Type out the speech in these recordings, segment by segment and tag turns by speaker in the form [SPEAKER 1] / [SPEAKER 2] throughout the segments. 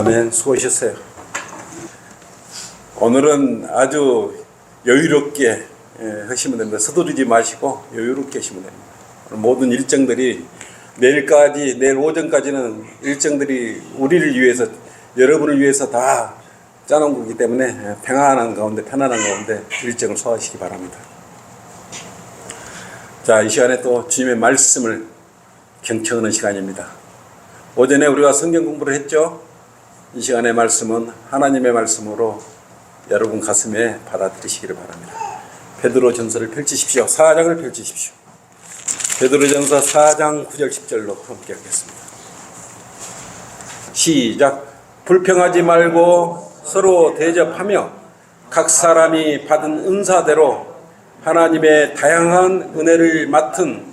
[SPEAKER 1] 아멘. 수고하셨어요. 오늘은 아주 여유롭게 하시면 됩니다. 서두르지 마시고 여유롭게 하시면 됩니다. 모든 일정들이 내일 오전까지는 일정들이 우리를 위해서, 여러분을 위해서 다 짜놓은 거기 때문에 편안한 가운데 일정을 소화하시기 바랍니다. 자, 이 시간에 또 주님의 말씀을 경청하는 시간입니다. 오전에 우리가 성경 공부를 했죠. 이 시간의 말씀은 하나님의 말씀으로 여러분 가슴에 받아들이시기를 바랍니다. 베드로 전서를 펼치십시오. 4장을 펼치십시오. 베드로 전서 4장 9절 10절로 함께 하겠습니다. 시작. 불평하지 말고 서로 대접하며 각 사람이 받은 은사대로 하나님의 다양한 은혜를 맡은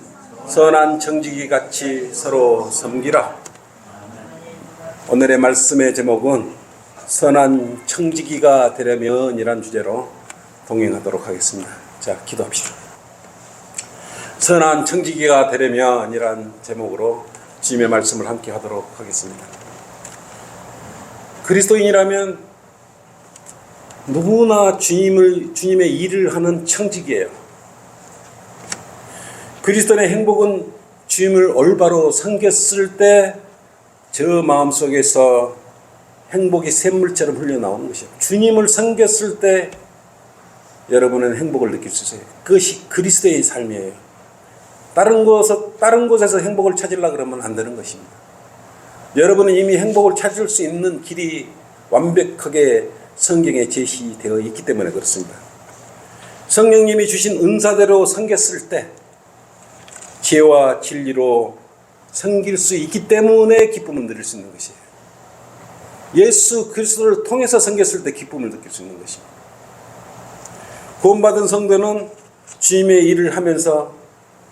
[SPEAKER 1] 선한 청지기 같이 서로 섬기라. 오늘의 말씀의 제목은 선한 청지기가 되려면 이란 주제로 동행하도록 하겠습니다. 자, 기도합시다. 선한 청지기가 되려면 이란 제목으로 주님의 말씀을 함께 하도록 하겠습니다. 그리스도인이라면 누구나 주님의 일을 하는 청지기예요. 그리스도인의 행복은 주님을 올바로 섬겼을 때 저 마음속에서 행복이 샘물처럼 흘러나오는 것이에요. 주님을 섬겼을 때 여러분은 행복을 느낄 수 있어요. 그것이 그리스도의 삶이에요. 다른 곳에서 행복을 찾으려고 그러면 안 되는 것입니다. 여러분은 이미 행복을 찾을 수 있는 길이 완벽하게 성경에 제시되어 있기 때문에 그렇습니다. 성령님이 주신 은사대로 섬겼을 때 지혜와 진리로 섬길 수 있기 때문에 기쁨을 누릴 수 있는 것이에요. 예수 그리스도를 통해서 섬겼을 때 기쁨을 느낄 수 있는 것입니다. 구원받은 성도는 주님의 일을 하면서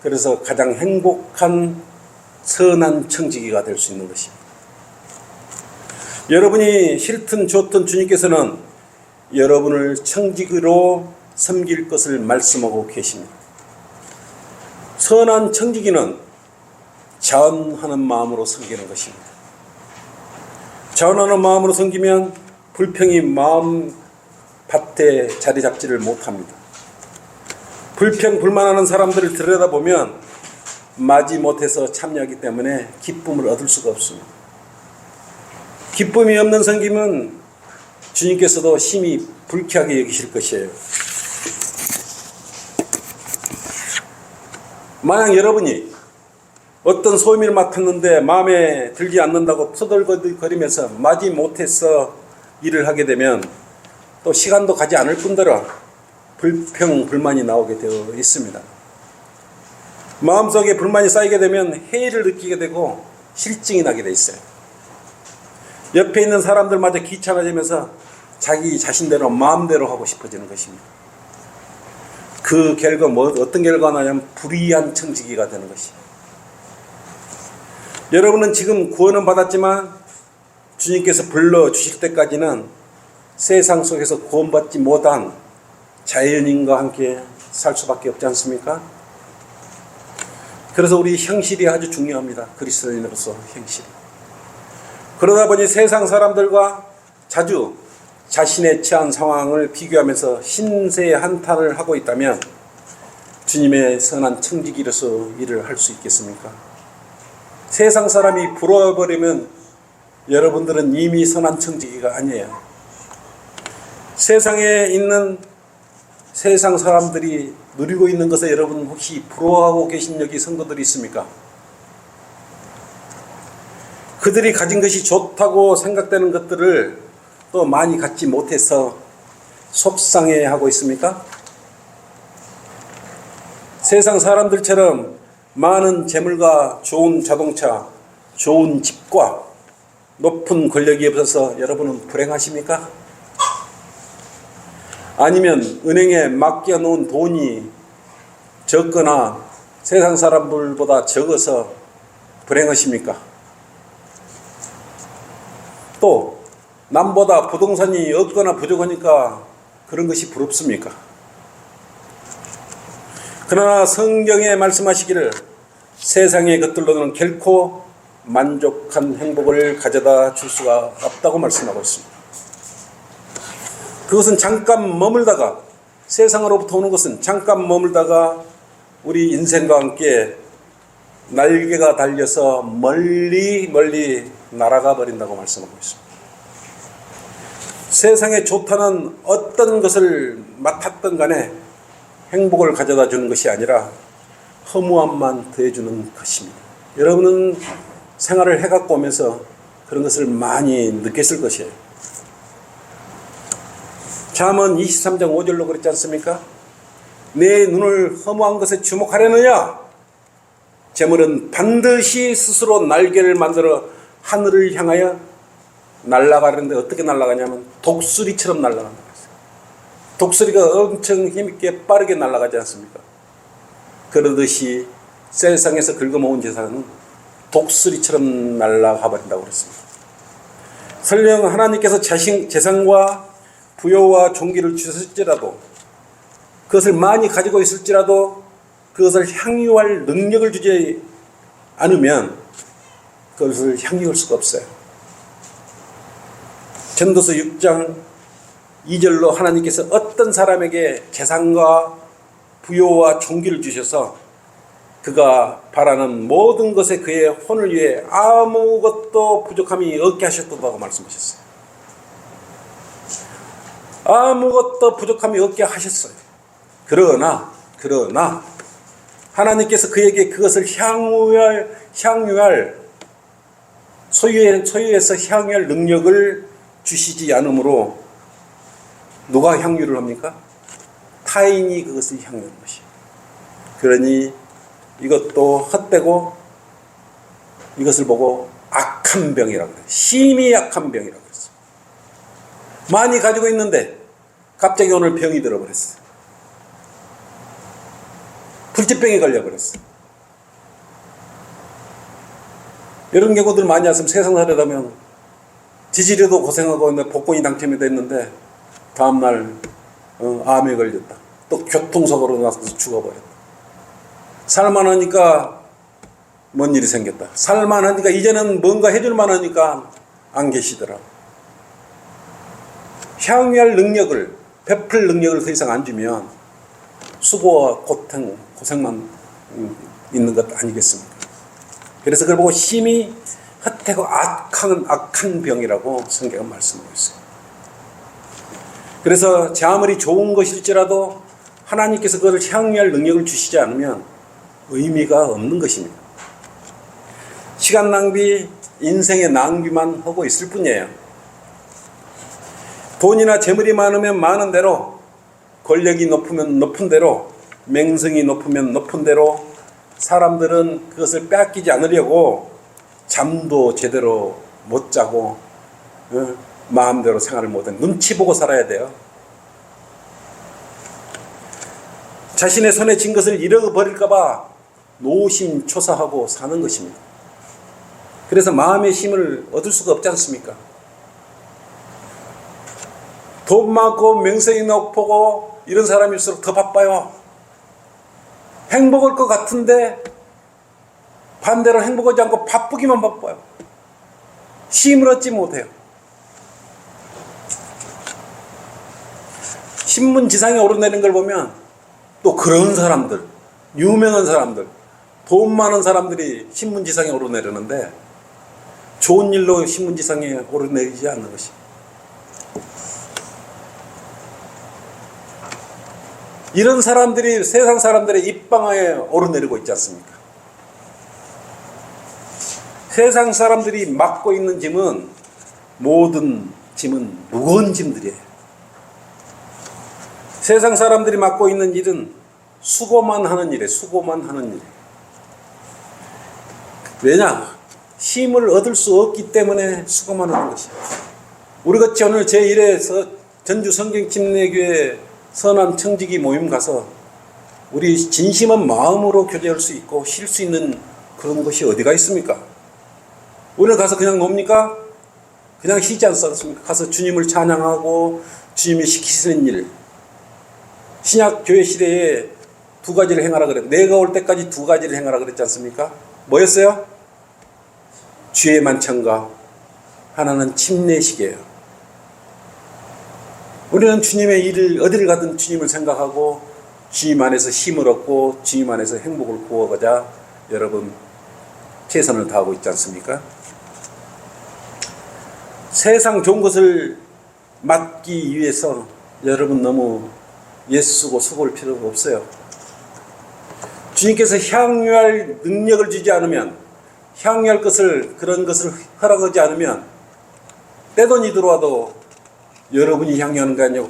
[SPEAKER 1] 그래서 가장 행복한 선한 청지기가 될 수 있는 것입니다. 여러분이 싫든 좋든 주님께서는 여러분을 청지기로 섬길 것을 말씀하고 계십니다. 선한 청지기는 자원하는 마음으로 섬기는 것입니다. 자원하는 마음으로 섬기면 불평이 마음 밭에 자리 잡지를 못합니다. 불평 불만하는 사람들을 들여다보면 마지못해서 참여하기 때문에 기쁨을 얻을 수가 없습니다. 기쁨이 없는 섬김은 주님께서도 심히 불쾌하게 여기실 것이에요. 만약 여러분이 어떤 소임을 맡았는데 마음에 들지 않는다고 투덜거리면서 마지못해서 일을 하게 되면 또 시간도 가지 않을 뿐더러 불평, 불만이 나오게 되어 있습니다. 마음속에 불만이 쌓이게 되면 해이를 느끼게 되고 실증이 나게 돼 있어요. 옆에 있는 사람들마저 귀찮아지면서 자기 자신대로 마음대로 하고 싶어지는 것입니다. 그 결과 어떤 결과가 나냐면 불의한 청지기가 되는 것입니다. 여러분은 지금 구원은 받았지만 주님께서 불러주실 때까지는 세상 속에서 구원받지 못한 자연인과 함께 살 수밖에 없지 않습니까? 그래서 우리 형실이 아주 중요합니다. 그리스도인으로서 형실. 그러다 보니 세상 사람들과 자주 자신의 처한 상황을 비교하면서 신세 한탄을 하고 있다면 주님의 선한 청지기로서 일을 할 수 있겠습니까? 세상 사람이 부러워버리면 여러분들은 이미 선한 청지기가 아니에요. 세상에 있는 세상 사람들이 누리고 있는 것에 여러분 혹시 부러워하고 계신 여기 성도들이 있습니까? 그들이 가진 것이 좋다고 생각되는 것들을 또 많이 갖지 못해서 속상해하고 있습니까? 세상 사람들처럼 많은 재물과 좋은 자동차, 좋은 집과 높은 권력이 없어서 여러분은 불행하십니까? 아니면 은행에 맡겨놓은 돈이 적거나 세상 사람들보다 적어서 불행하십니까? 또 남보다 부동산이 없거나 부족하니까 그런 것이 부럽습니까? 그러나 성경에 말씀하시기를 세상의 것들로는 결코 만족한 행복을 가져다 줄 수가 없다고 말씀하고 있습니다. 그것은 잠깐 머물다가, 세상으로부터 오는 것은 잠깐 머물다가 우리 인생과 함께 날개가 달려서 멀리 멀리 날아가 버린다고 말씀하고 있습니다. 세상에 좋다는 어떤 것을 맡았던 간에 행복을 가져다 주는 것이 아니라 허무함만 더해주는 것입니다. 여러분은 생활을 해갖고 오면서 그런 것을 많이 느꼈을 것이에요. 잠언 23장 5절로 그랬지 않습니까? 내 눈을 허무한 것에 주목하려느냐? 재물은 반드시 스스로 날개를 만들어 하늘을 향하여 날아가는데 어떻게 날아가냐면 독수리처럼 날아간다. 독수리가 엄청 힘있게 빠르게 날아가지 않습니까? 그러듯이 세상에서 긁어모은 재산은 독수리처럼 날아가 버린다고 그랬습니다. 설령 하나님께서 재산과 부여와 종기를 주셨을지라도, 그것을 많이 가지고 있을지라도 그것을 향유할 능력을 주지 않으면 그것을 향유할 수가 없어요. 전도서 6장 2절로 하나님께서 어떤 사람에게 재산과 부여와 종기를 주셔서 그가 바라는 모든 것에 그의 혼을 위해 아무것도 부족함이 없게 하셨다고 말씀하셨어요. 아무것도 부족함이 없게 하셨어요. 그러나 하나님께서 그에게 그것을 소유해서 향유할 능력을 주시지 않으므로 누가 향유를 합니까? 타인이 그것을 향유하는 것이에요. 그러니 이것도 헛되고 이것을 보고 악한 병이라고 그래요. 심히 악한 병이라고 그랬어요. 많이 가지고 있는데 갑자기 오늘 병이 들어버렸어요. 불치병에 걸려버렸어요. 이런 경우들 많이 왔으면 세상 살다 보면 지지리도 고생하고 복권이 당첨이 됐는데 다음날 암에 걸렸다. 또 교통사고로 나서 죽어버렸다. 살만하니까 뭔 일이 생겼다. 살만하니까 이제는 뭔가 해줄만 하니까 안 계시더라. 향유할 능력을, 베풀 능력을 더 이상 안 주면 수고와 고생만 있는 것 아니겠습니까? 그래서 그걸 보고 심히 헛되고 악한 병이라고 성경은 말씀하고 있어요. 그래서 제 아무리 좋은 것일지라도 하나님께서 그것을 향유할 능력을 주시지 않으면 의미가 없는 것입니다. 시간 낭비, 인생의 낭비만 하고 있을 뿐이에요. 돈이나 재물이 많으면 많은 대로, 권력이 높으면 높은 대로, 명성이 높으면 높은 대로 사람들은 그것을 빼앗기지 않으려고 잠도 제대로 못 자고 마음대로 생활을 못해. 눈치 보고 살아야 돼요. 자신의 손에 쥔 것을 잃어버릴까 봐 노심초사하고 사는 것입니다. 그래서 마음의 힘을 얻을 수가 없지 않습니까? 돈 많고 명성이 높고 이런 사람일수록 더 바빠요. 행복할 것 같은데 반대로 행복하지 않고 바쁘기만 바빠요. 힘을 얻지 못해요. 신문 지상에 오르내리는 걸 보면 또 그런 사람들, 유명한 사람들, 돈 많은 사람들이 신문 지상에 오르내리는데 좋은 일로 신문 지상에 오르내리지 않는 것이. 이런 사람들이 세상 사람들의 입방아에 오르내리고 있지 않습니까? 세상 사람들이 맡고 있는 짐은, 모든 짐은 무거운 짐들이에요. 세상 사람들이 맡고 있는 일은 수고만 하는 일이에요. 수고만 하는 일. 왜냐? 힘을 얻을 수 없기 때문에 수고만 하는 것이에요. 우리같이 오늘 제1회 전주 성경침례교회 선한 청지기 모임 가서 우리 진심한 마음으로 교제할 수 있고 쉴 수 있는 그런 것이 어디가 있습니까? 오늘 가서 그냥 놉니까? 그냥 쉬지 않습니까? 가서 주님을 찬양하고 주님이 시키시는 일. 신약 교회 시대에 두 가지를 행하라 그랬. 내가 올 때까지 두 가지를 행하라 그랬지 않습니까? 뭐였어요? 주의 만찬과 하나는 침례식이에요. 우리는 주님의 일을 어디를 가든 주님을 생각하고 주님 안에서 힘을 얻고 주님 안에서 행복을 구하고자 여러분 최선을 다하고 있지 않습니까? 세상 좋은 것을 맡기 위해서 여러분 너무 애쓰고 수고할 필요가 없어요. 주님께서 향유할 능력을 주지 않으면, 향유할 것을, 그런 것을 허락하지 않으면 떼돈이 들어와도 여러분이 향유하는 게 아니고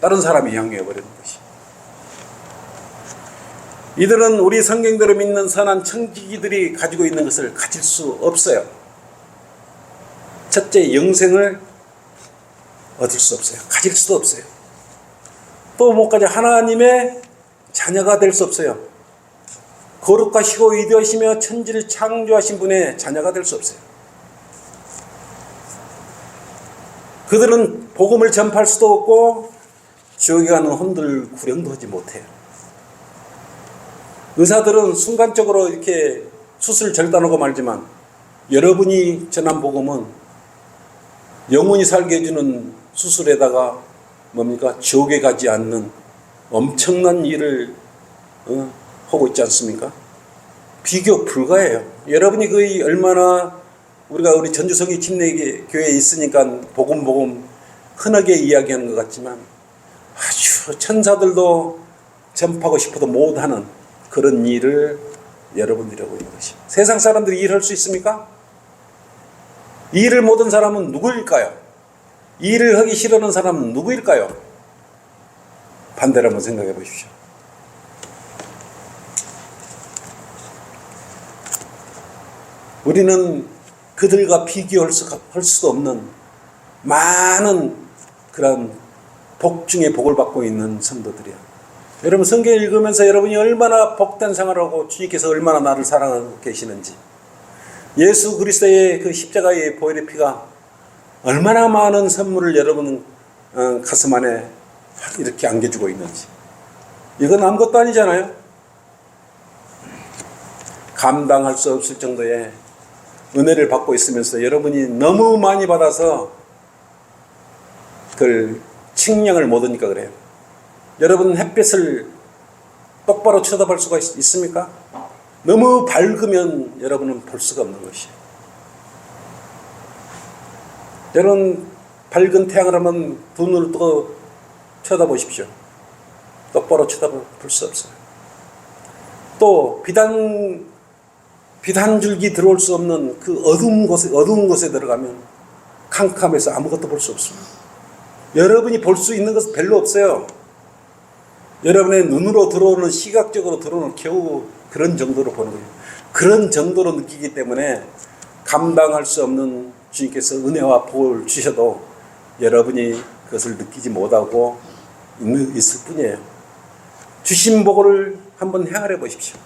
[SPEAKER 1] 다른 사람이 향유해버리는 것이. 이들은 우리 성경대로 믿는 선한 청지기들이 가지고 있는 것을 가질 수 없어요. 첫째, 영생을 얻을 수 없어요. 가질 수도 없어요. 또 뭐까지 하나님의 자녀가 될 수 없어요. 거룩하시고 위대하시며 천지를 창조하신 분의 자녀가 될 수 없어요. 그들은 복음을 전파할 수도 없고 지옥에 가는 혼들 구령도 하지 못해요. 의사들은 순간적으로 이렇게 수술 절단하고 말지만 여러분이 전한 복음은 영원히 살게 해주는 수술에다가 뭡니까? 지옥에 가지 않는 엄청난 일을 하고 있지 않습니까? 비교 불가해요. 여러분이 거의 얼마나 우리가 우리 전주성이 침례교회에 있으니까 복음 흔하게 이야기하는 것 같지만 아주 천사들도 전파하고 싶어도 못하는 그런 일을 여러분들이 하고 있는 것이죠. 세상 사람들이 일할 수 있습니까? 일을 못한 사람은 누구일까요? 일을 하기 싫어하는 사람은 누구일까요? 반대로 한번 생각해 보십시오. 우리는 그들과 비교할 수도 없는 많은 그런 복 중에 복을 받고 있는 성도들이야. 여러분 성경 읽으면서 여러분이 얼마나 복된 생활하고 주님께서 얼마나 나를 사랑하고 계시는지, 예수 그리스도의 그 십자가의 보혈의 피가 얼마나 많은 선물을 여러분 가슴 안에 이렇게 안겨주고 있는지, 이건 아무것도 아니잖아요. 감당할 수 없을 정도의 은혜를 받고 있으면서 여러분이 너무 많이 받아서 그걸 측량을 못하니까 그래요. 여러분 햇빛을 똑바로 쳐다볼 수가 있습니까? 너무 밝으면 여러분은 볼 수가 없는 것이에요. 여러분 밝은 태양을 한번 두 눈을 뜨고 쳐다보십시오. 똑바로 쳐다볼 수 없어요. 또 비단 한 줄기 들어올 수 없는 그 어두운 곳에 들어가면 캄캄해서 아무것도 볼 수 없습니다. 여러분이 볼 수 있는 것은 별로 없어요. 여러분의 눈으로 들어오는, 시각적으로 들어오는 겨우 그런 정도로 보는 거예요. 그런 정도로 느끼기 때문에 감당할 수 없는 주님께서 은혜와 복을 주셔도 여러분이 그것을 느끼지 못하고 있을 뿐이에요. 주신 복을 한번 헤아려 보십시오.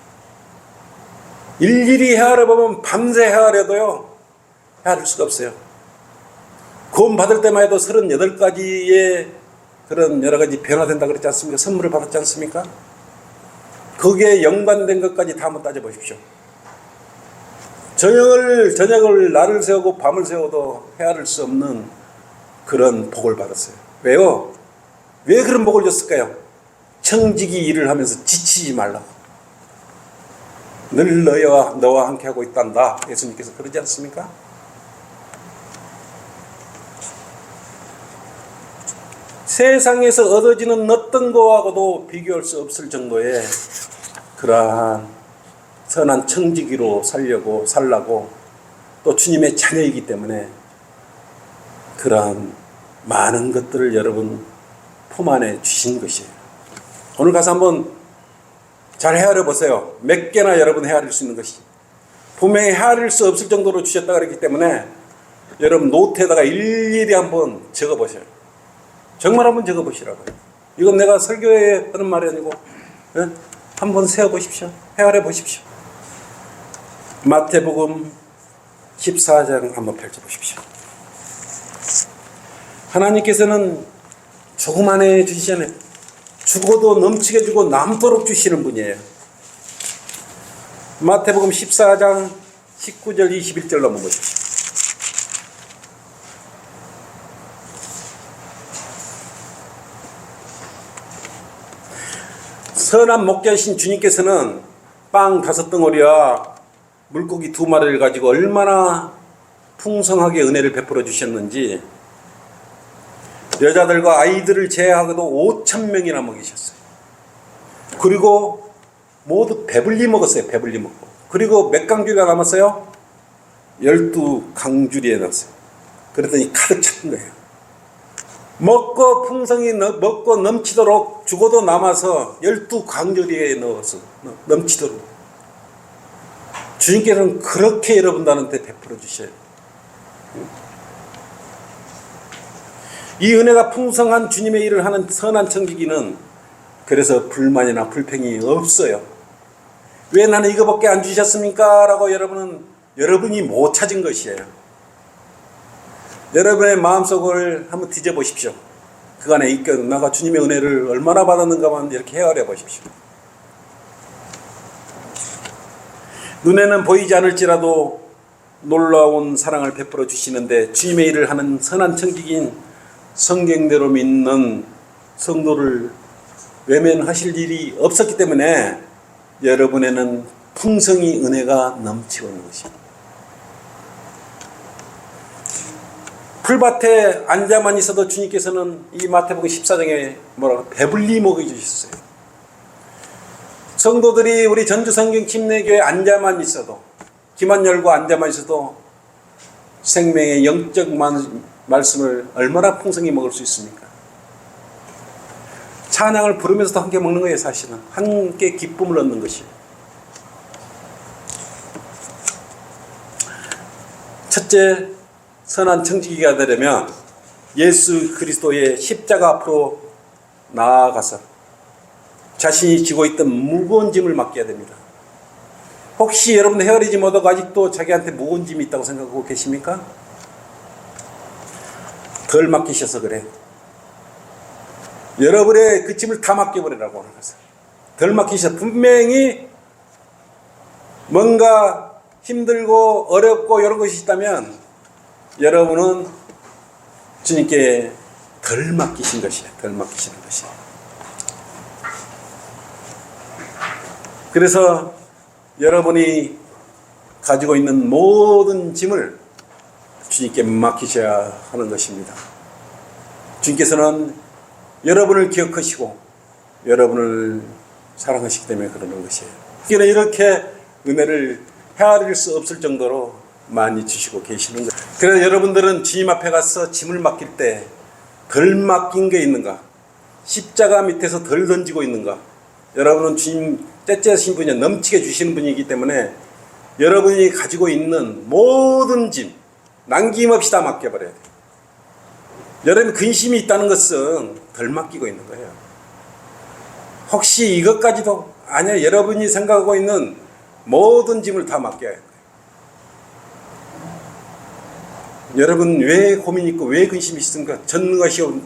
[SPEAKER 1] 일일이 헤아려 보면 밤새 헤아려도요 헤아릴 수가 없어요. 구원 받을 때만 해도 38가지의 그런 여러 가지 변화된다 그랬지 않습니까? 선물을 받았지 않습니까? 거기에 연관된 것까지 다 한번 따져보십시오. 저녁을 날을 세우고 밤을 세워도 헤아릴 수 없는 그런 복을 받았어요. 왜요? 왜 그런 복을 줬을까요? 청지기 일을 하면서 지치지 말라고. 늘 너와 함께 하고 있단다. 예수님께서 그러지 않습니까? 세상에서 얻어지는 어떤 거하고도 비교할 수 없을 정도의 그러한 선한 청지기로 살라고 또 주님의 자녀이기 때문에 그러한 많은 것들을 여러분 품 안에 주신 것이에요. 오늘 가서 한번 잘 헤아려 보세요. 몇 개나 여러분 헤아릴 수 있는 것이. 분명히 헤아릴 수 없을 정도로 주셨다 그랬기 때문에 여러분 노트에다가 일일이 한번 적어 보세요. 정말 한번 적어 보시라고요. 이건 내가 설교에 하는 말이 아니고 한번 세어 보십시오. 헤아려 보십시오. 마태복음 14장 한번 펼쳐 보십시오. 하나님께서는 조금 안에 주시잖아요. 주고도 넘치게 주고 남도록 주시는 분이에요. 마태복음 14장 19절 21절로 한번 보십시오. 선한 목자이신 주님께서는 빵 5덩어리와 물고기 2마리를 가지고 얼마나 풍성하게 은혜를 베풀어 주셨는지 여자들과 아이들을 제외하고도 5,000명이나 먹이셨어요. 그리고 모두 배불리 먹었어요. 배불리 먹고. 그리고 몇 강줄이가 남았어요? 12강줄이에 넣었어요. 그랬더니 가득 찼던 거예요. 먹고 풍성히 먹고 넘치도록 죽어도 남아서 12강줄이에 넣어서 넘치도록 주님께서는 그렇게 여러분들한테 베풀어 주셔요. 이 은혜가 풍성한 주님의 일을 하는 선한 청지기는 그래서 불만이나 불평이 없어요. 왜 나는 이거밖에 안 주셨습니까? 라고 여러분이 못 찾은 것이에요. 여러분의 마음속을 한번 뒤져보십시오. 그 안에 있게 나가 주님의 은혜를 얼마나 받았는가만 이렇게 헤아려 보십시오. 눈에는 보이지 않을지라도 놀라운 사랑을 베풀어 주시는데 주님의 일을 하는 선한 청지기인 성경대로 믿는 성도를 외면하실 일이 없었기 때문에 여러분에는 풍성히 은혜가 넘치고 있는 것입니다. 풀밭에 앉아만 있어도 주님께서는 이 마태복음 14장에 배불리 먹여주셨어요. 성도들이 우리 전주성경 침례교회 앉아만 있어도, 귀만 열고 앉아만 있어도 생명의 영적 말씀을 얼마나 풍성히 먹을 수 있습니까? 찬양을 부르면서도 함께 먹는 거예요. 사실은 함께 기쁨을 얻는 것이에요. 첫째, 선한 청지기가 되려면 예수 그리스도의 십자가 앞으로 나아가서 자신이 지고 있던 무거운 짐을 맡겨야 됩니다. 혹시 여러분 헤어리지 못하고 아직도 자기한테 무거운 짐이 있다고 생각하고 계십니까? 덜 맡기셔서 그래요. 여러분의 그 짐을 다 맡겨버리라고 하는 것을. 덜 맡기셔서 분명히 뭔가 힘들고 어렵고 이런 것이 있다면 여러분은 주님께 덜 맡기신 것이에요. 덜 맡기시는 것이에요. 그래서 여러분이 가지고 있는 모든 짐을 주님께 맡기셔야 하는 것입니다. 주님께서는 여러분을 기억하시고 여러분을 사랑하시기 때문에 그러는 것이에요. 이렇게 은혜를 헤아릴 수 없을 정도로 많이 주시고 계시는 거예요. 그래서 여러분들은 주님 앞에 가서 짐을 맡길 때 덜 맡긴 게 있는가? 십자가 밑에서 덜 던지고 있는가? 여러분은 주님 째째하신 분이 넘치게 주시는 분이기 때문에 여러분이 가지고 있는 모든 짐 남김없이 다 맡겨버려야 돼요. 여러분 근심이 있다는 것은 덜 맡기고 있는 거예요. 혹시 이것까지도 아니야. 여러분이 생각하고 있는 모든 짐을 다 맡겨야 해요. 여러분 왜 고민 있고 왜 근심이 있습니까? 전능하시오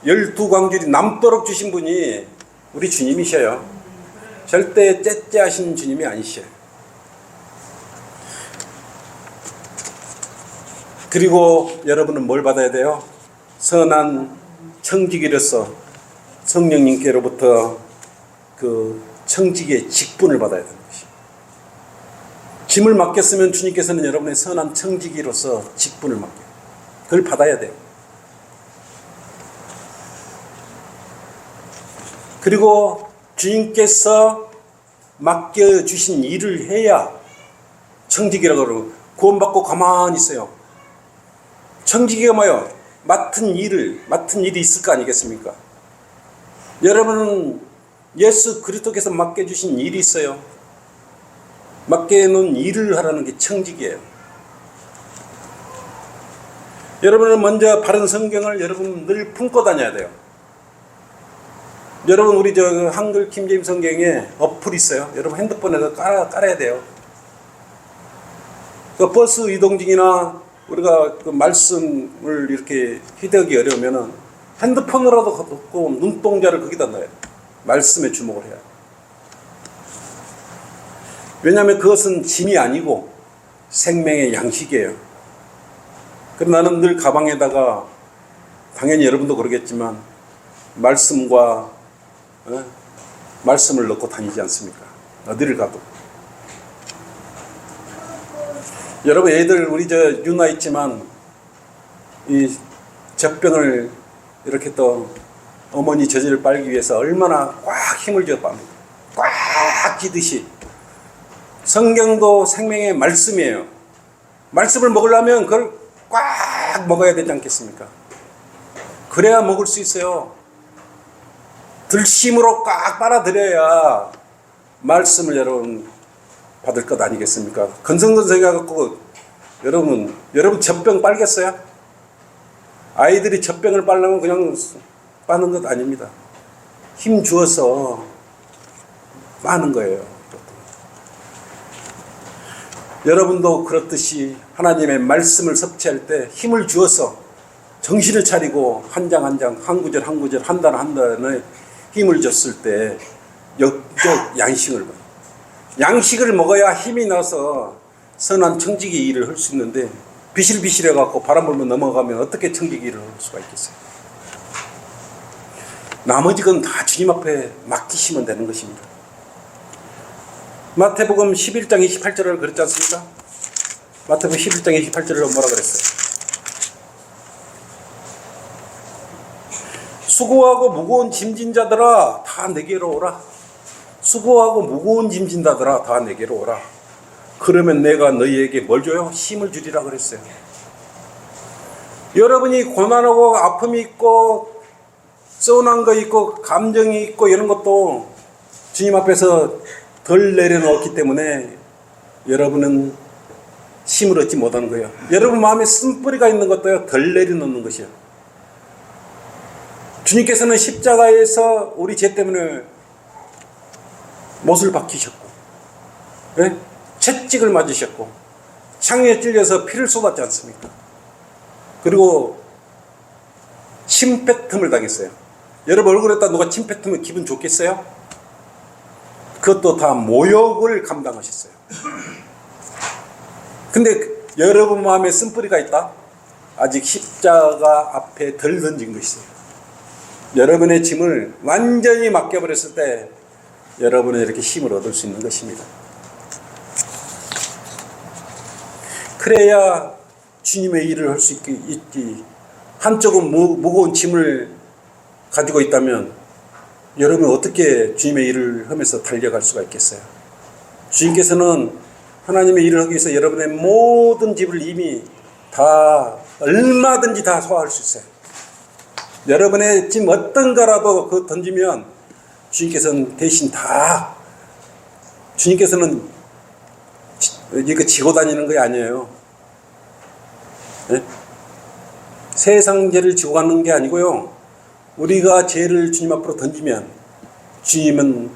[SPEAKER 1] 12광줄이 남도록 주신 분이 우리 주님이셔요. 절대 째째하신 주님이 아니셔요. 그리고 여러분은 뭘 받아야 돼요? 선한 청지기로서 성령님께로부터 그 청지기의 직분을 받아야 되는 것입니다. 짐을 맡겼으면 주님께서는 여러분의 선한 청지기로서 직분을 맡겨요. 그걸 받아야 돼요. 그리고 주님께서 맡겨주신 일을 해야 청지기라고 그러고 구원받고 가만히 있어요. 청지기가 뭐예요? 맡은 일이 있을 거 아니겠습니까? 여러분은 예수 그리스도께서 맡겨주신 일이 있어요. 맡겨놓은 일을 하라는 게 청지기예요. 여러분은 먼저 바른 성경을 여러분 늘 품고 다녀야 돼요. 여러분 우리 한글 킹제임 성경에 어플이 있어요. 여러분 핸드폰에서 깔아야 돼요. 그 버스 이동 중이나 우리가 그 말씀을 이렇게 히대하기 어려우면은 핸드폰으로도 놓고 눈동자를 거기다 넣어요. 말씀에 주목을 해야. 왜냐하면 그것은 짐이 아니고 생명의 양식이에요. 그래서 나는 늘 가방에다가, 당연히 여러분도 그러겠지만, 말씀과 말씀을 넣고 다니지 않습니까? 어디를 가도. 여러분, 애들, 우리 유나 있지만, 이 젖병을 이렇게 또 어머니 젖을 빨기 위해서 얼마나 꽉 힘을 줘 빱니다. 꽉 쥐듯이. 성경도 생명의 말씀이에요. 말씀을 먹으려면 그걸 꽉 먹어야 되지 않겠습니까? 그래야 먹을 수 있어요. 들심으로 꽉 빨아들여야 말씀을 여러분 받을 것 아니겠습니까? 건성건성해갖고 여러분 젖병 빨겠어요? 아이들이 젖병을 빨려면 그냥 빠는 것 아닙니다. 힘 주어서 빠는 거예요. 여러분도 그렇듯이 하나님의 말씀을 섭취할 때 힘을 주어서 정신을 차리고 한 장 한 장, 한 구절 한 구절, 한 단 한 단에 힘을 줬을 때 역적 양식을 먹어요. 양식을 먹어야 힘이 나서 선한 청지기 일을 할 수 있는데 비실비실해갖고 바람 불면 넘어가면 어떻게 청지기 일을 할 수가 있겠어요. 나머지 건 다 주님 앞에 맡기시면 되는 것입니다. 마태복음 11장 28절을 그랬지 않습니까? 마태복음 11장 28절을 뭐라 그랬어요? 수고하고 무거운 짐진 자들아 다 내게로 오라. 수고하고 무거운 짐진 자들아 다 내게로 오라. 그러면 내가 너희에게 뭘 줘요? 힘을 주리라 그랬어요. 여러분이 고난하고 아픔이 있고 뻔한 거 있고 감정이 있고 이런 것도 주님 앞에서 덜 내려놓았기 때문에 여러분은 힘을 얻지 못하는 거예요. 여러분 마음에 쓴뿌리가 있는 것도요, 덜 내려놓는 것이에요. 주님께서는 십자가에서 우리 죄 때문에 못을 박히셨고, 네? 채찍을 맞으셨고, 창에 찔려서 피를 쏟았지 않습니까? 그리고 침뱉음을 당했어요. 여러분 얼굴에다 누가 침뱉으면 기분 좋겠어요? 그것도 다 모욕을 감당하셨어요. 근데 여러분 마음에 쓴뿌리가 있다? 아직 십자가 앞에 덜 던진 것이에요. 여러분의 짐을 완전히 맡겨버렸을 때 여러분은 이렇게 힘을 얻을 수 있는 것입니다. 그래야 주님의 일을 할 수 있지. 한쪽은 무거운 짐을 가지고 있다면 여러분은 어떻게 주님의 일을 하면서 달려갈 수가 있겠어요? 주님께서는 하나님의 일을 하기 위해서 여러분의 모든 짐을 이미 다 얼마든지 다 소화할 수 있어요. 여러분의 짐 어떤 거라도 그거 던지면 주님께서는 대신 다, 주님께서는 이거 지고 다니는 게 아니에요. 네? 세상 죄를 지고 가는 게 아니고요. 우리가 죄를 주님 앞으로 던지면 주님은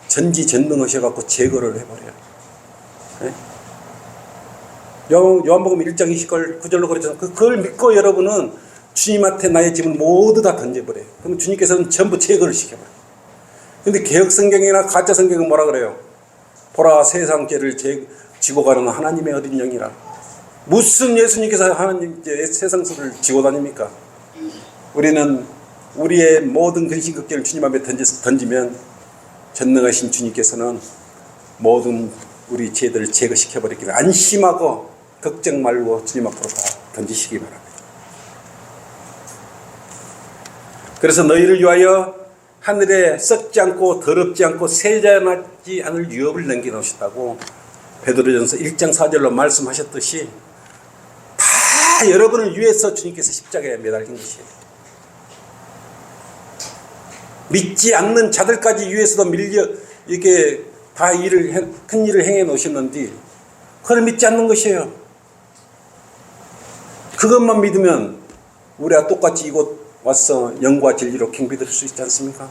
[SPEAKER 1] 전지전능하셔갖고 제거를 해버려요. 네? 요한복음 1장 29절로 그랬잖아요. 그걸 믿고 여러분은 주님한테 나의 짐을 모두 다 던져버려요. 그럼 주님께서는 전부 제거를 시켜버려요. 근데 개혁성경이나 가짜성경은 뭐라 그래요? 보라 세상 죄를 지고 가는 하나님의 어린 영이라. 무슨 예수님께서 하나님 세상 죄를 지고 다닙니까? 우리는 우리의 모든 근심걱정을 주님 앞에 던지면 전능하신 주님께서는 모든 우리 죄들을 제거시켜버리기를 안심하고 걱정 말고 주님 앞으로 다 던지시기 바랍니다. 그래서 너희를 위하여 하늘에 썩지 않고 더럽지 않고 세잔하지 않을 유업을 남겨놓으셨다고 베드로전서 1장 4절로 말씀하셨듯이 다 여러분을 위해서 주님께서 십자가에 매달린 것이에요. 믿지 않는 자들까지 위해서도 밀려 이렇게 다 큰 일을 행해 놓으셨는데 그걸 믿지 않는 것이에요. 그것만 믿으면 우리가 똑같이 이곳 와서 영과 진리로 경배드릴 수 있지 않습니까?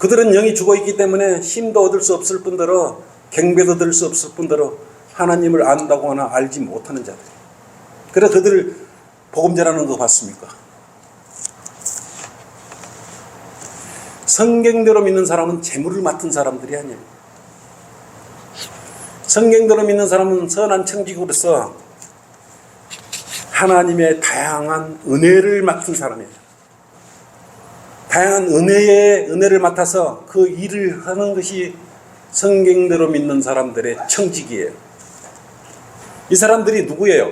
[SPEAKER 1] 그들은 영이 죽어있기 때문에 힘도 얻을 수 없을 뿐더러 경배도 드릴 수 없을 뿐더러 하나님을 안다고 하나 알지 못하는 자들. 그래서 그들 복음 전하는 거 봤습니까? 성경대로 믿는 사람은 재물을 맡은 사람들이 아니에요. 성경대로 믿는 사람은 선한 청지기로서 하나님의 다양한 은혜를 맡은 사람이에요. 다양한 은혜를 맡아서 그 일을 하는 것이 성경대로 믿는 사람들의 청지기예요. 이 사람들이 누구예요?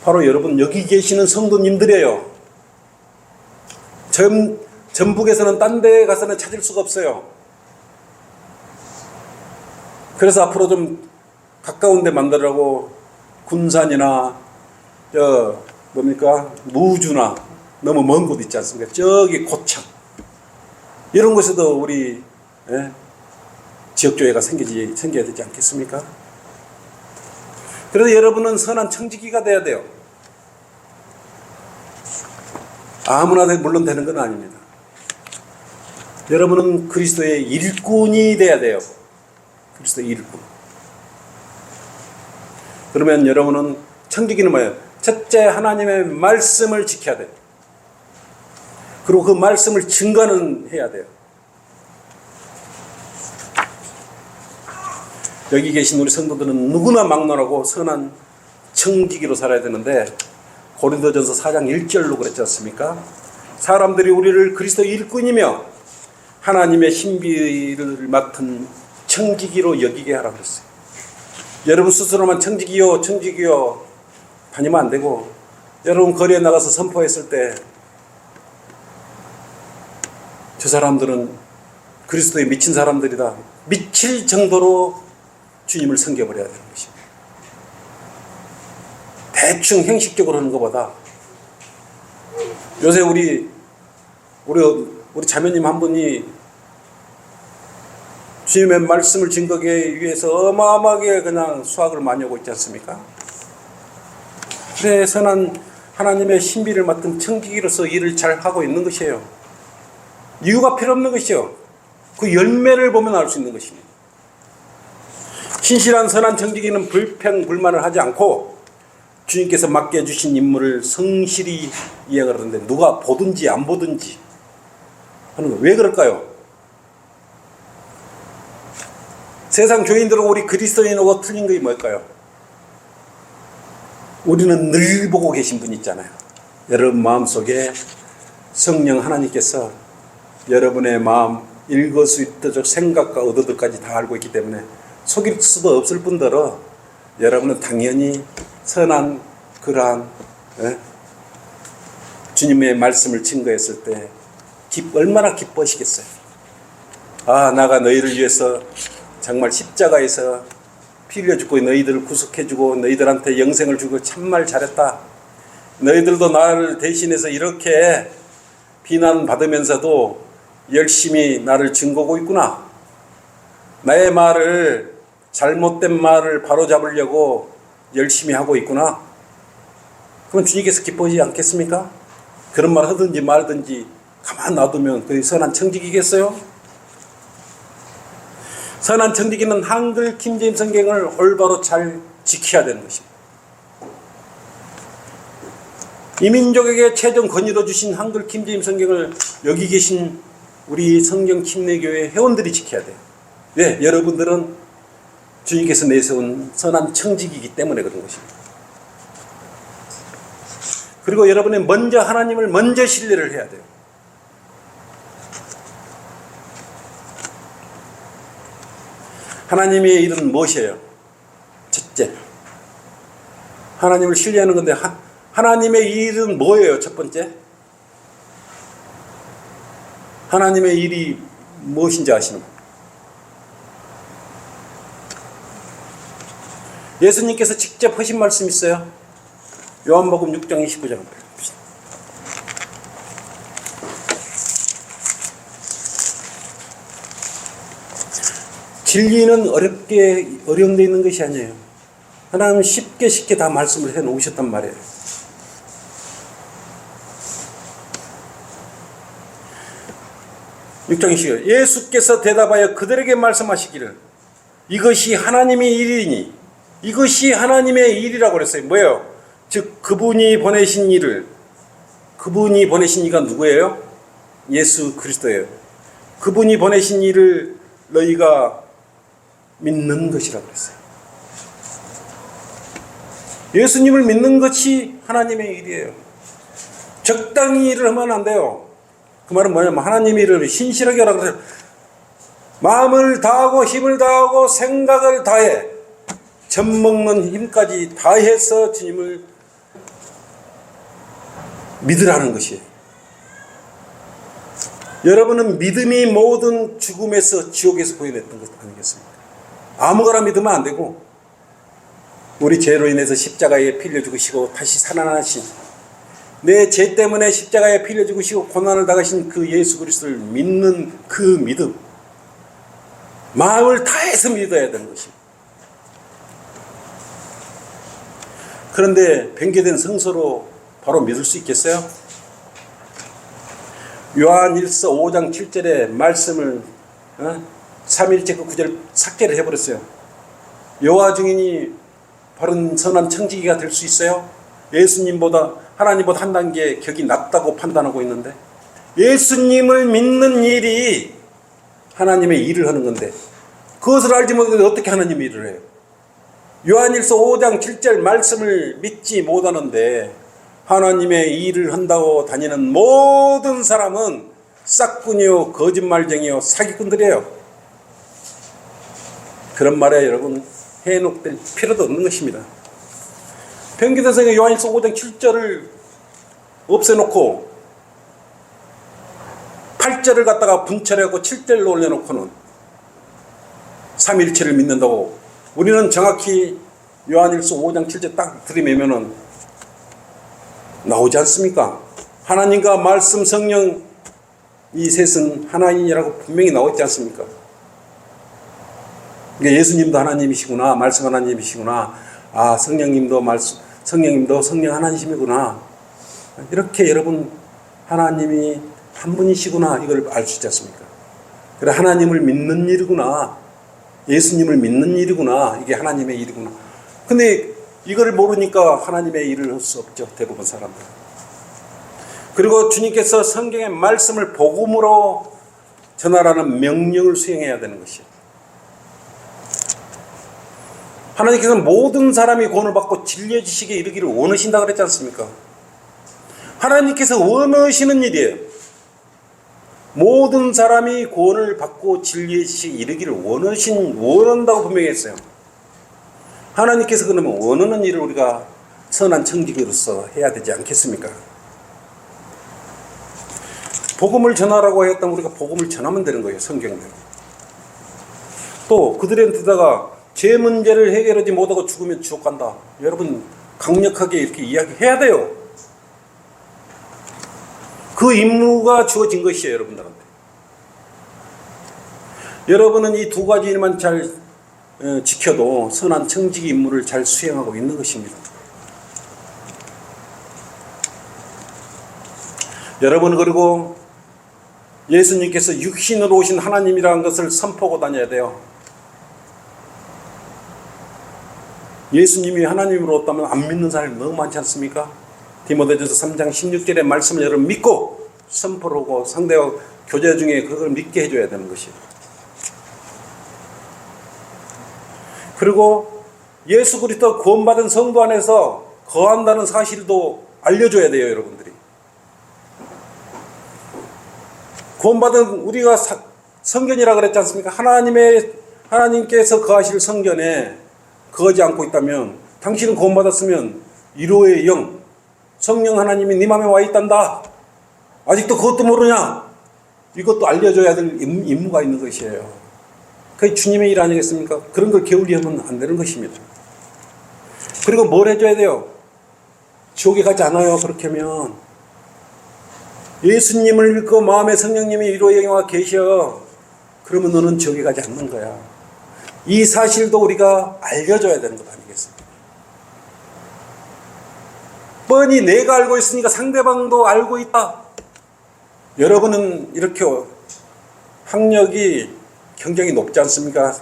[SPEAKER 1] 바로 여러분 여기 계시는 성도님들이에요. 전북에서는 딴 데 가서는 찾을 수가 없어요. 그래서 앞으로 좀 가까운 데 만들라고 군산이나 무주나 너무 먼 곳 있지 않습니까? 저기 고창 이런 곳에도 우리 지역교회가 생겨야 되지 않겠습니까? 그래서 여러분은 선한 청지기가 돼야 돼요. 아무나 물론 되는 건 아닙니다. 여러분은 그리스도의 일꾼이 돼야 돼요. 그리스도의 일꾼. 그러면 여러분은 청지기는 뭐예요? 첫째, 하나님의 말씀을 지켜야 돼요. 그리고 그 말씀을 증거는 해야 돼요. 여기 계신 우리 성도들은 누구나 막론하고 선한 청지기로 살아야 되는데 고린도전서 4장 1절로 그랬지 않습니까? 사람들이 우리를 그리스도 일꾼이며 하나님의 신비를 맡은 청지기로 여기게 하라고 그랬어요. 여러분 스스로만 청지기요 다니면 안 되고, 여러분 거리에 나가서 선포했을 때 저 사람들은 그리스도에 미친 사람들이다, 미칠 정도로 주님을 섬겨버려야 되는 것입니다. 대충 형식적으로 하는 것보다, 요새 우리 자매님 한 분이 주님의 말씀을 증거하기 위해서 어마어마하게 그냥 수학을 많이 하고 있지 않습니까? 그래, 선한 하나님의 신비를 맡은 청지기로서 일을 잘 하고 있는 것이에요. 이유가 필요 없는 것이요. 그 열매를 보면 알 수 있는 것입니다. 신실한 선한 청지기는 불평불만을 하지 않고 주님께서 맡겨주신 임무를 성실히 이행을 하는데, 누가 보든지 안 보든지 하는 거. 왜 그럴까요? 세상 교인들하고 우리 그리스도인하고 틀린 것이 뭘까요? 우리는 늘 보고 계신 분 있잖아요. 여러분 마음속에 성령 하나님께서 여러분의 마음 일거수일투족 생각과 의도들까지 다 알고 있기 때문에 속일 수도 없을 뿐더러 여러분은 당연히 선한 그러한 주님의 말씀을 증거했을 때 얼마나 기뻐하시겠어요. 아, 나가 너희를 위해서 정말 십자가에서 피 흘려 죽고 너희들을 구속해주고 너희들한테 영생을 주고 참말 잘했다. 너희들도 나를 대신해서 이렇게 비난받으면서도 열심히 나를 증거하고 있구나. 나의 말을, 잘못된 말을 바로잡으려고 열심히 하고 있구나. 그럼 주님께서 기뻐하지 않겠습니까? 그런 말 하든지 말든지 가만 놔두면 그게 선한 청지기겠어요? 선한 청지기는 한글 킹제임스 성경을 올바로 잘 지켜야 되는 것입니다. 이민족에게 최종 권위로 주신 한글 킹제임스 성경을 여기 계신 우리 성경 침례교회 회원들이 지켜야 돼요. 왜? 여러분들은 주님께서 내세운 선한 청지기이기 때문에 그런 것입니다. 그리고 여러분은 먼저 하나님을 먼저 신뢰를 해야 돼요. 하나님의 일은 무엇이에요? 첫째, 하나님을 신뢰하는 건데, 하나님의 일은 뭐예요? 첫 번째, 하나님의 일이 무엇인지 아시는 분? 예수님께서 직접 하신 말씀 있어요. 요한복음 6장 29절 봅시다. 진리는 어려운 데 있는 것이 아니에요. 하나님은 쉽게 다 말씀을 해놓으셨단 말이에요. 예수께서 대답하여 그들에게 말씀하시기를 이것이 하나님의 일이니, 이것이 하나님의 일이라고 그랬어요. 뭐예요? 즉 그분이 보내신 일을, 그분이 보내신 이가 누구예요? 예수 그리스도예요. 그분이 보내신 일을 너희가 믿는 것이라고 그랬어요. 예수님을 믿는 것이 하나님의 일이에요. 적당히 일을 하면 안 돼요. 그 말은 뭐냐면 하나님의 일을 신실하게 하라고 그래요. 마음을 다하고 힘을 다하고 생각을 다해 젖먹는 힘까지 다해서 주님을 믿으라는 것이에요. 여러분은 믿음이 모든 죽음에서 지옥에서 구해냈던 것 아니겠습니까? 아무거나 믿으면 안 되고 우리 죄로 인해서 십자가에 피 흘려 죽으시고 다시 살아나신 내 죄 때문에 십자가에 피 흘려 죽으시고 고난을 당하신 그 예수 그리스도를 믿는 그 믿음, 마음을 다해서 믿어야 되는 것입니다. 그런데 변개된 성서로 바로 믿을 수 있겠어요? 요한일서 5장 7절의 말씀을 3일째 그 9절 삭제를 해버렸어요. 여호와 증인이 바른 선한 청지기가 될 수 있어요? 예수님보다 하나님보다 한 단계 격이 낮다고 판단하고 있는데 예수님을 믿는 일이 하나님의 일을 하는 건데 그것을 알지 못하는데 어떻게 하나님의 일을 해요? 요한일서 5장 7절 말씀을 믿지 못하는데 하나님의 일을 한다고 다니는 모든 사람은 싹군이요 거짓말쟁이요 사기꾼들이에요. 그런 말에 여러분 해놓을 필요도 없는 것입니다. 변개된 성경 요한일서 5장 7절을 없애놓고 8절을 갖다가 분철해갖고 7절로 올려놓고는 삼위일체를 믿는다고 우리는 정확히 요한일서 5장 7절 딱 들이매면은 나오지 않습니까? 하나님과 말씀 성령 이 셋은 하나님이라고 분명히 나오지 않습니까? 그러니까 예수님도 하나님이시구나, 말씀 하나님이시구나, 아 성령님도 성령 하나님이시구나, 이렇게 여러분 하나님이 한 분이시구나 이걸 알 수 있지 않습니까? 그래 하나님을 믿는 일이구나, 예수님을 믿는 일이구나, 이게 하나님의 일이구나. 근데 이걸 모르니까 하나님의 일을 할 수 없죠, 대부분 사람들. 그리고 주님께서 성경의 말씀을 복음으로 전하라는 명령을 수행해야 되는 것이에요. 하나님께서는 모든 사람이 구원을 받고 진리의 지식에 이르기를 원하신다 그랬지 않습니까? 하나님께서 원하시는 일이에요. 모든 사람이 구원을 받고 진리의 지식에 이르기를 원한다고 분명히 했어요. 하나님께서 그러면 원하는 일을 우리가 선한 청지기로서 해야 되지 않겠습니까? 복음을 전하라고 했다면 우리가 복음을 전하면 되는 거예요, 성경대로. 또 그들한테다가 죄 문제를 해결하지 못하고 죽으면 지옥 간다. 여러분 강력하게 이렇게 이야기해야 돼요. 그 임무가 주어진 것이에요, 여러분들한테. 여러분은 이 두 가지 일만 잘 지켜도 선한 청지기 임무를 잘 수행하고 있는 것입니다. 여러분 그리고 예수님께서 육신으로 오신 하나님이라는 것을 선포하고 다녀야 돼요. 예수님이 하나님으로 왔다면 안 믿는 사람이 너무 많지 않습니까? 디모데전서 3장 16절의 말씀을 여러분 믿고 선포를 하고 상대와 교제 중에 그걸 믿게 해줘야 되는 것이에요. 그리고 예수 그리스도 구원받은 성도 안에서 거한다는 사실도 알려줘야 돼요, 여러분들이. 구원받은 우리가 성전이라 그랬지 않습니까? 하나님께서 거하실 성전에 거하지 않고 있다면 당신은 구원받았으면 1호의 영 성령 하나님이 네 마음에 와 있단다. 아직도 그것도 모르냐? 이것도 알려줘야 될 임무가 있는 것이에요. 그게 주님의 일 아니겠습니까? 그런 걸 게을리하면 안 되는 것입니다. 그리고 뭘 해줘야 돼요? 지옥에 가지 않아요, 그렇게 하면. 예수님을 믿고 마음에 성령님이 1호의 영이 와 계셔. 그러면 너는 지옥에 가지 않는 거야. 이 사실도 우리가 알려줘야 되는 것 아니겠습니까? 뻔히 내가 알고 있으니까 상대방도 알고 있다. 여러분은 이렇게 학력이 굉장히 높지 않습니까?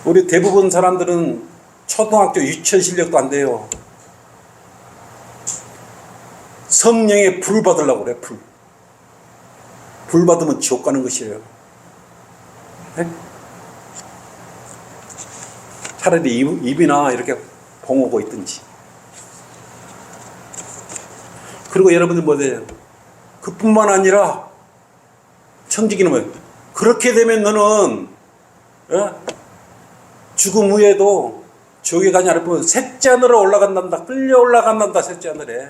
[SPEAKER 1] 우리 대부분 사람들은 초등학교 유치원 실력도 안 돼요. 성령의 불 받으려고 그래, 불. 불 받으면 지옥 가는 것이에요. 네? 차라리 입이나 이렇게 봉하고 있든지. 그리고 여러분들 뭐예요? 그뿐만 아니라 청지기는 뭐예요? 그렇게 되면 너는 죽음 후에도 지옥에 가지 않을 뿐 셋째 하늘로 올라간단다. 끌려 올라간단다. 셋째 하늘에.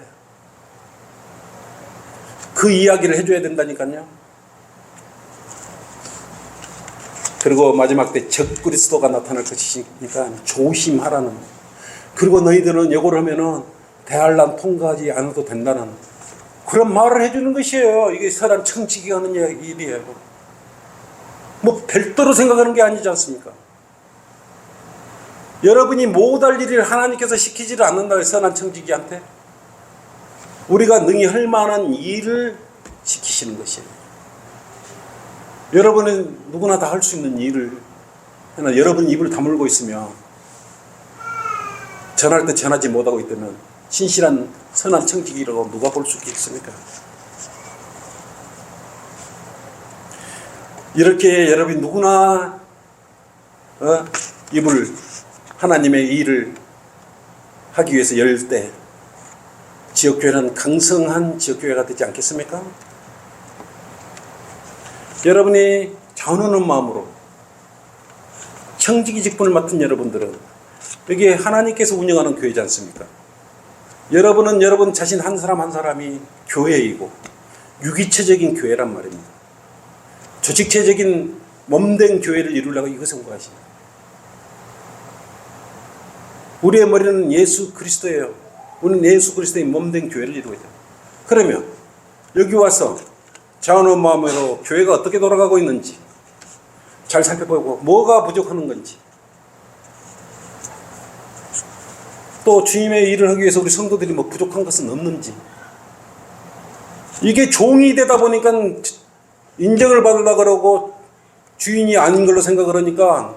[SPEAKER 1] 그 이야기를 해줘야 된다니까요. 그리고 마지막 때 적그리스도가 나타날 것이니까 조심하라는. 그리고 너희들은 요걸 하면은 대환란 통과하지 않아도 된다는 그런 말을 해주는 것이에요. 이게 선한 청지기가 하는 일이에요. 뭐 별도로 생각하는 게 아니지 않습니까? 여러분이 못할 일을 하나님께서 시키지를 않는다고요. 선한 청지기한테. 우리가 능히 할 만한 일을 시키시는 것이에요. 여러분은 누구나 다 할 수 있는 일을 하나 여러분 입을 다물고 있으면 전할 때 전하지 못하고 있다면 신실한 선한 청지기라고 누가 볼 수 있겠습니까? 이렇게 여러분 누구나 입을 하나님의 일을 하기 위해서 열 때 지역교회는 강성한 지역교회가 되지 않겠습니까? 여러분이 전하는 마음으로 청지기 직분을 맡은 여러분들은 여기 하나님께서 운영하는 교회지 않습니까? 여러분은 여러분 자신 한 사람 한 사람이 교회이고 유기체적인 교회란 말입니다. 조직체적인 몸된 교회를 이루려고 이것을 구하십니다. 우리의 머리는 예수 그리스도예요. 우리는 예수 그리스도의 몸된 교회를 이루어야 돼요. 그러면 여기 와서 자원한 마음으로 교회가 어떻게 돌아가고 있는지 잘 살펴보고 뭐가 부족하는 건지 또 주님의 일을 하기 위해서 우리 성도들이 뭐 부족한 것은 없는지 이게 종이 되다 보니까 인정을 받으려고 그러고 주인이 아닌 걸로 생각을 하니까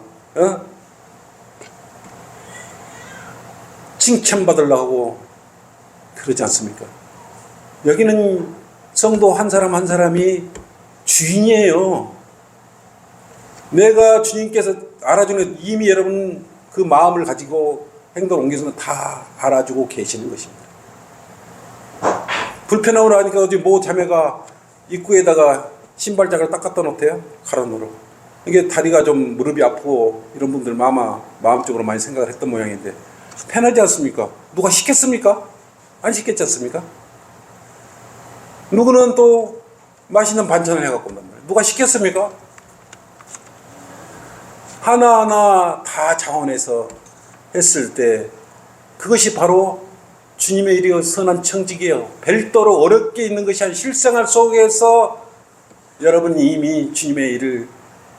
[SPEAKER 1] 칭찬받으려고 하고 그러지 않습니까? 여기는 성도 한 사람 한 사람이 주인이에요. 내가 주님께서 알아주는 이미 여러분 그 마음을 가지고 행동을 옮겨서는 다 알아주고 계시는 것입니다. 불편함을 하니까 어디 모 자매가 입구에다가 신발장을 딱 갖다 놓대요. 가로놓으러. 이게 다리가 좀 무릎이 아프고 이런 분들 마음적으로 많이 생각을 했던 모양인데 편하지 않습니까? 누가 시켰습니까? 안 시켰지 않습니까? 누구는 또 맛있는 반찬을 해갖고 온단 말이에요. 누가 시켰습니까? 하나하나 다 자원해서 했을 때 그것이 바로 주님의 일이요 선한 청지기예요. 별도로 어렵게 있는 것이 아니라 실생활 속에서 여러분이 이미 주님의 일을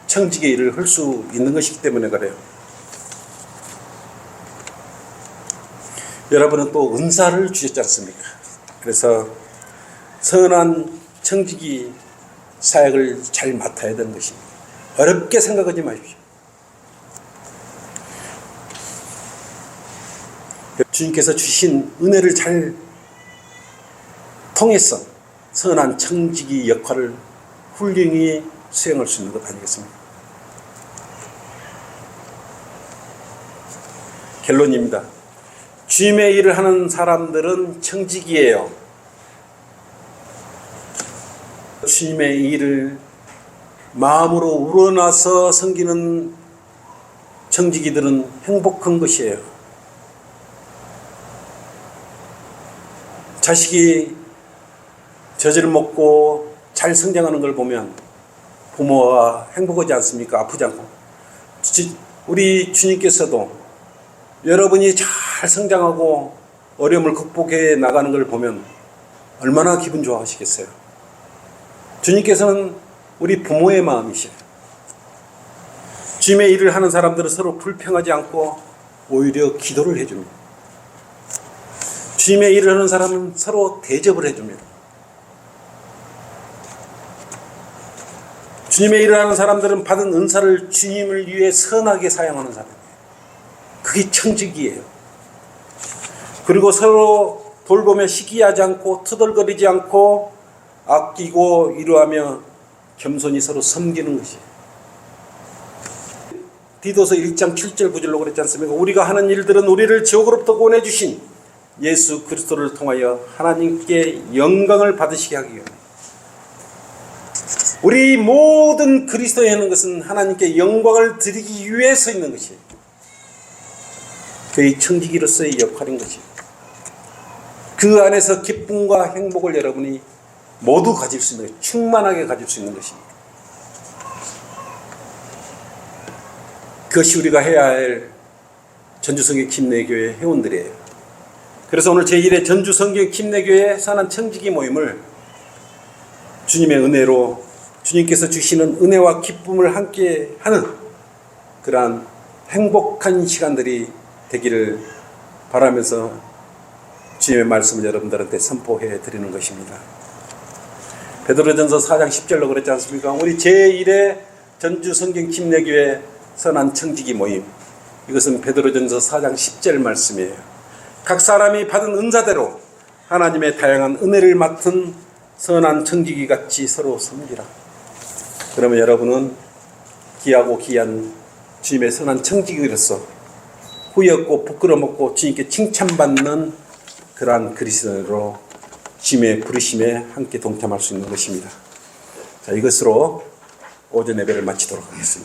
[SPEAKER 1] 청지기의 일을 할 수 있는 것이기 때문에 그래요. 여러분은 또 은사를 주셨지 않습니까? 그래서 선한 청지기 사역을 잘 맡아야 되는 것입니다. 어렵게 생각하지 마십시오. 주님께서 주신 은혜를 잘 통해서 선한 청지기 역할을 훌륭히 수행할 수 있는 것 아니겠습니까? 결론입니다. 주님의 일을 하는 사람들은 청지기예요. 주님의 일을 마음으로 우러나서 섬기는 청지기들은 행복한 것이에요. 자식이 젖을 먹고 잘 성장하는 걸 보면 부모가 행복하지 않습니까? 아프지 않고. 우리 주님께서도 여러분이 잘 성장하고 어려움을 극복해 나가는 걸 보면 얼마나 기분 좋아하시겠어요? 주님께서는 우리 부모의 마음이시에요. 주님의 일을 하는 사람들은 서로 불평하지 않고 오히려 기도를 해줍니다. 주님의 일을 하는 사람은 서로 대접을 해줍니다. 주님의 일을 하는 사람들은 받은 은사를 주님을 위해 선하게 사용하는 사람이에요. 그게 청지기예요. 그리고 서로 돌보며 시기하지 않고 투덜거리지 않고 아끼고 이루하며 겸손히 서로 섬기는 것이에요. 디도서 1장 7절 9절로 그랬지 않습니까? 우리가 하는 일들은 우리를 지옥으로부터 구원해주신 예수 그리스도를 통하여 하나님께 영광을 받으시게 하기 위함. 우리 모든 그리스도에 하는 것은 하나님께 영광을 드리기 위해서 있는 것이에요. 그의 청지기로서의 역할인 것이에요. 그 안에서 기쁨과 행복을 여러분이 모두 가질 수 있는, 충만하게 가질 수 있는 것입니다. 그것이 우리가 해야 할 전주성경 김내교회 회원들이에요. 그래서 오늘 제1회 전주성경 김내교회 선한 청지기 모임을 주님의 은혜로 주님께서 주시는 은혜와 기쁨을 함께 하는 그러한 행복한 시간들이 되기를 바라면서 주님의 말씀을 여러분들한테 선포해 드리는 것입니다. 베드로전서 4장 10절로 그랬지 않습니까? 우리 제1회 전주성경 김내교회 선한 청지기 모임, 이것은 베드로전서 4장 10절 말씀이에요. 각 사람이 받은 은사대로 하나님의 다양한 은혜를 맡은 선한 청지기 같이 서로 섬기라. 그러면 여러분은 귀하고 귀한 주님의 선한 청지기로서 후회 없고 부끄러움 없고 주님께 칭찬받는 그러한 그리스도인으로 주님의 부르심에 함께 동참할 수 있는 것입니다. 자, 이것으로 오전 예배를 마치도록 하겠습니다.